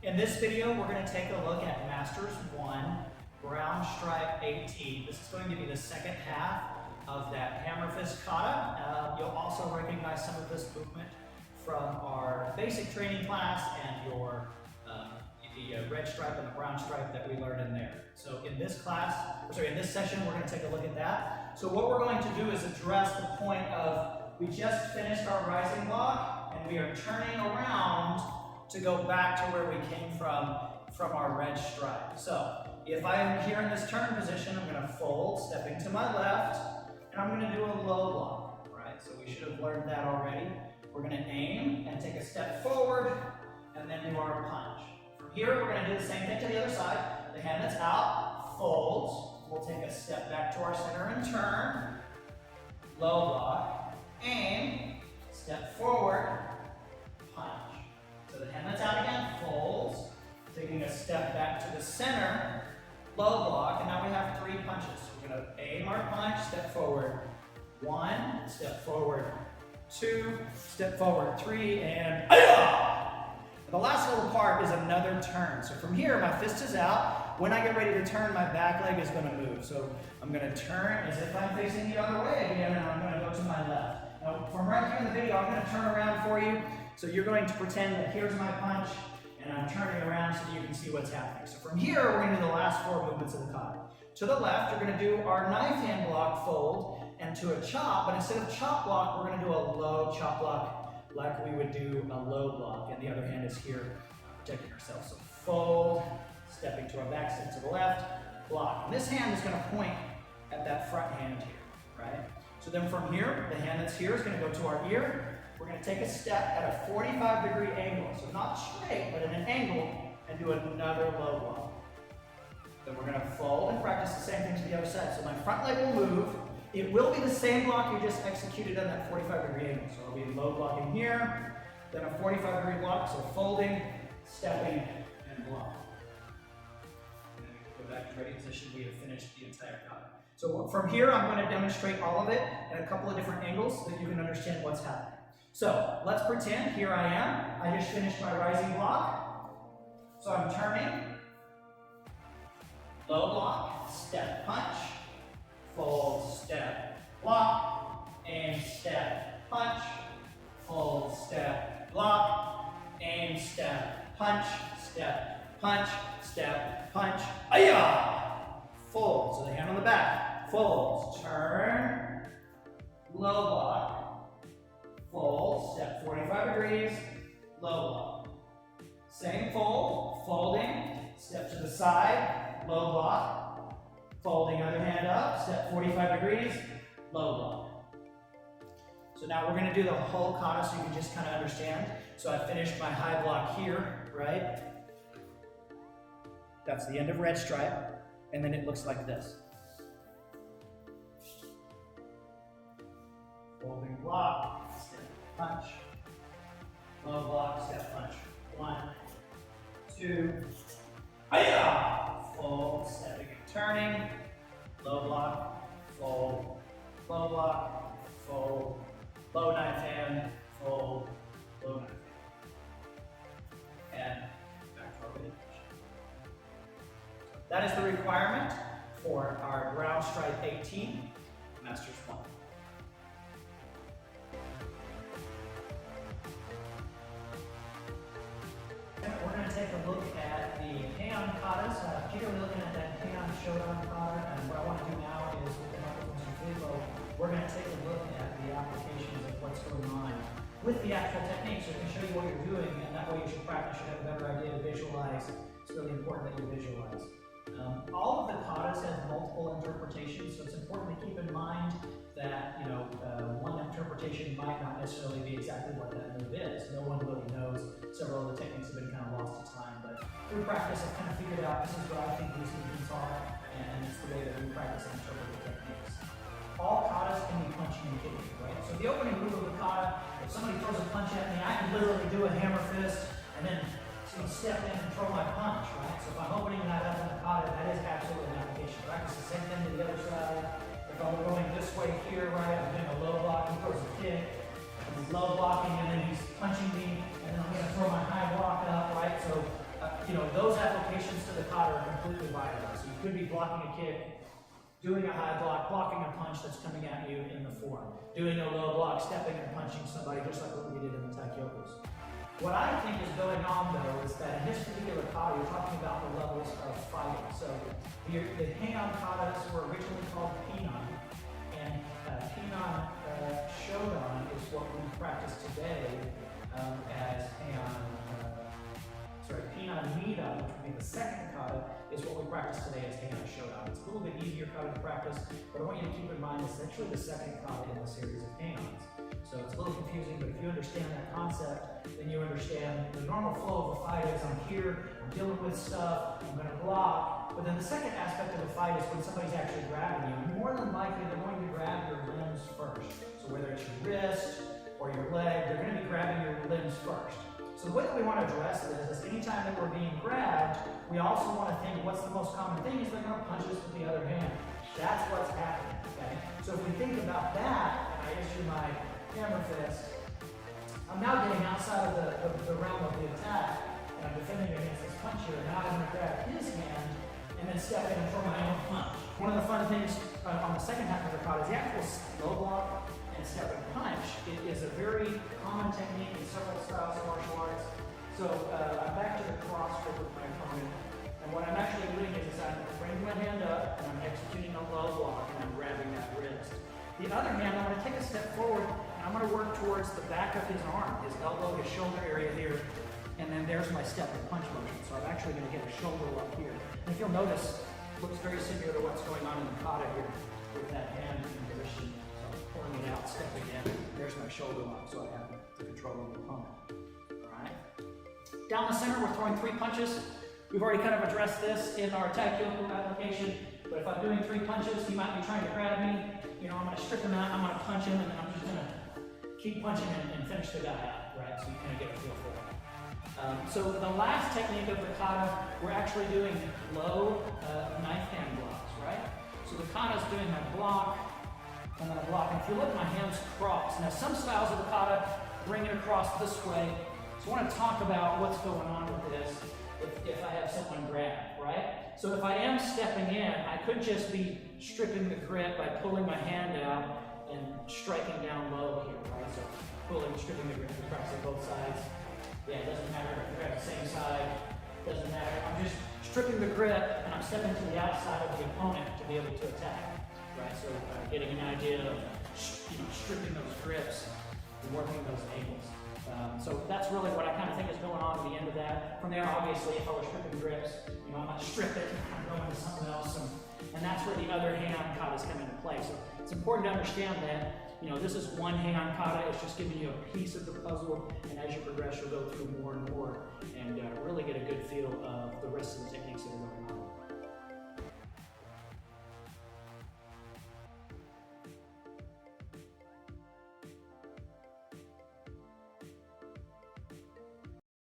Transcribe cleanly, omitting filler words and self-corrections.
In this video, we're going to take a look at Masters 1, Brown Stripe 18. This is going to be the second half of that hammer fist kata. You'll also recognize some of this movement from our basic training class and your the red stripe and the brown stripe that we learned in there. So in this session, we're going to take a look at that. So what we're going to do is address the point of we just finished our rising block and we are turning around to go back to where we came from our red stripe. So if I am here in this turn position, I'm going to fold, stepping to my left, and I'm going to do a low block, right? So we should have learned that already. We're going to aim and take a step forward and then do our punch. From here, we're going to do the same thing to the other side. The hand that's out folds. We'll take a step back to our center and turn. Low block, aim, step forward, punch. So the hand that's out again folds, taking a step back to the center, low block, and now we have 3 punches. We're going to aim our punch, step forward, 1, step forward, 2, step forward, 3, and the last little part is another turn. So from here, my fist is out. When I get ready to turn, my back leg is going to move. So I'm going to turn as if I'm facing the other way again, and I'm going to go to my left. Now, from right here in the video, I'm going to turn around for you. So you're going to pretend that here's my punch, and I'm turning around so that you can see what's happening. So from here, we're going to do the last 4 movements of the kata. To the left, you're going to do our knife hand block fold, and to a chop, but instead of chop block, we're going to do a low chop block like we would do a low block, and the other hand is here protecting ourselves. So fold, stepping to our back, step to the left, block. And this hand is going to point at that front hand here, right? So then from here, the hand that's here is going to go to our ear. We're going to take a step at a 45-degree angle, so not straight, but at an angle, and do another low block. Then we're going to fold and practice the same thing to the other side. So my front leg will move. It will be the same block you just executed on that 45-degree angle. So it'll be low blocking here, then a 45-degree block, so folding, stepping, and block. And then we can go back to ready position. We have finished the entire kata. So from here, I'm going to demonstrate all of it at a couple of different angles so that you can understand what's happening. So let's pretend here I am. I just finished my rising block. So I'm turning, low block, step punch, fold, step, block, aim, step, punch, fold, step, block, aim, step, punch, step, punch, step, punch, ayah! Fold, so the hand on the back, folds, turn, low block, fold, step 45 degrees, low block. Same fold, folding, step to the side, low block, folding other hand up, step 45 degrees, low block. So now we're going to do the whole kata so you can just kind of understand. So I finished my high block here, right? That's the end of red stripe. And then it looks like this. Folding block, step punch, low block, step punch. 1, 2, ayah! Fold, stepping and turning, low block, fold, low block, fold, low knife hand, fold, low knife hand. And back to our ready position. That is the requirement for our Brown Stripe 18, Masters 1. We're going to take a look at the Heian katas, particularly looking at that Pinan Shodan kata, and what I want to do now is with the microphones and video, we're going to take a look at the applications of what's going on with the actual technique, so we can show you what you're doing, and that way you should practice, you have a better idea to visualize. It's really important that you visualize. All of the katas have multiple interpretations, so it's important to keep in mind that one interpretation might not necessarily be exactly what that move is. No one really knows. Several of the techniques have been kind of lost to time, but through practice I've kind of figured out this is what I think these movements are, and it's the way that we practice and interpret the techniques. All katas can be punching and kicking, right? So the opening move of the kata, if somebody throws a punch at me, I can literally do a hammer fist and then step in and throw my punch, right? So if I'm opening that up in the kata, that is absolutely an application. Practice the same thing to the other side. If I'm going this way here, right, I'm doing a low block, he throws a kick, he's low blocking, and then he's punching me, and then I'm going to throw my high block up, right? So You could be blocking a kick, doing a high block, blocking a punch that's coming at you in the form, doing a low block, stepping and punching somebody just like what we did in the taikyokus. What I think is going on though is that in this particular kata, you're talking about the levels of fighting. So the Heian katas were originally called Pinan, and Pinan Shodan is what we practice today as Pinan Nidan, which would be the second kata, is what we practice today as Heian Shodan. It's a little bit easier kata to practice, but I want you to keep in mind it's actually the second kata in the series of Heians. So it's a little confusing, but if you understand that concept, then you understand the normal flow of the fight is I'm here, I'm dealing with stuff, I'm going to block. But then the second aspect of the fight is when somebody's actually grabbing you. More than likely, they're going to grab your limbs first. So whether it's your wrist or your leg, they're going to be grabbing your limbs first. So the way that we want to address this is anytime that we're being grabbed, we also want to think what's the most common thing is they're going to punch us with the other hand. That's what's happening, okay? So if we think about that, and I issue my hammer fist, I'm now getting outside of the realm of the attack, and I'm defending against this puncher, and now I'm going to grab his hand and then step in and throw my own punch. One of the fun things on the second half of the kata is the actual low block and step and punch. It is a very common technique in several styles of martial arts. So I'm back to the cross grip with my opponent, and what I'm actually doing is I'm bringing my hand up and I'm executing a low block and I'm grabbing that wrist. The other hand, I'm going to take a step forward and I'm going to work towards the back of his arm, his elbow, his shoulder area here, and then there's my step and punch motion. So I'm actually going to get a shoulder up here. And if you'll notice, it looks very similar to what's going on in the kata here with that hand in position. So I'm pulling it out, stepping in. There's my shoulder lock, so I have the control of the opponent. All right. Down the center, we're throwing 3 punches. We've already kind of addressed this in our taikyoku application, but if I'm doing 3 punches, he might be trying to grab me. You know, I'm going to strip him out, I'm going to punch him, and then I'm just going to keep punching and finish the guy out, right? So you kind of get a feel for that. So the last technique of the kata, we're actually doing low knife hand blocks, right? So the kata is doing my block, and then I block. And if you look, my hands cross. Now some styles of the kata bring it across this way. So I want to talk about what's going on with this if I have someone grab, right? So if I am stepping in, I could just be stripping the grip by pulling my hand out and striking down low here, right? So stripping the grip, we practice on both sides. Yeah, it doesn't matter if you're at the same side, doesn't matter. I'm just stripping the grip and I'm stepping to the outside of the opponent to be able to attack, right? So getting an idea of stripping those grips and working those angles. So that's really what I kind of think is going on at the end of that. From there, obviously, if I were stripping grips, I might strip it, I'm going to something else, and that's where the other Heian katas come into play. So it's important to understand that, this is one Heian kata, it's just giving you a piece of the puzzle, and as you progress, you'll go through more and more, and really get a good feel of the rest of the techniques that are going on.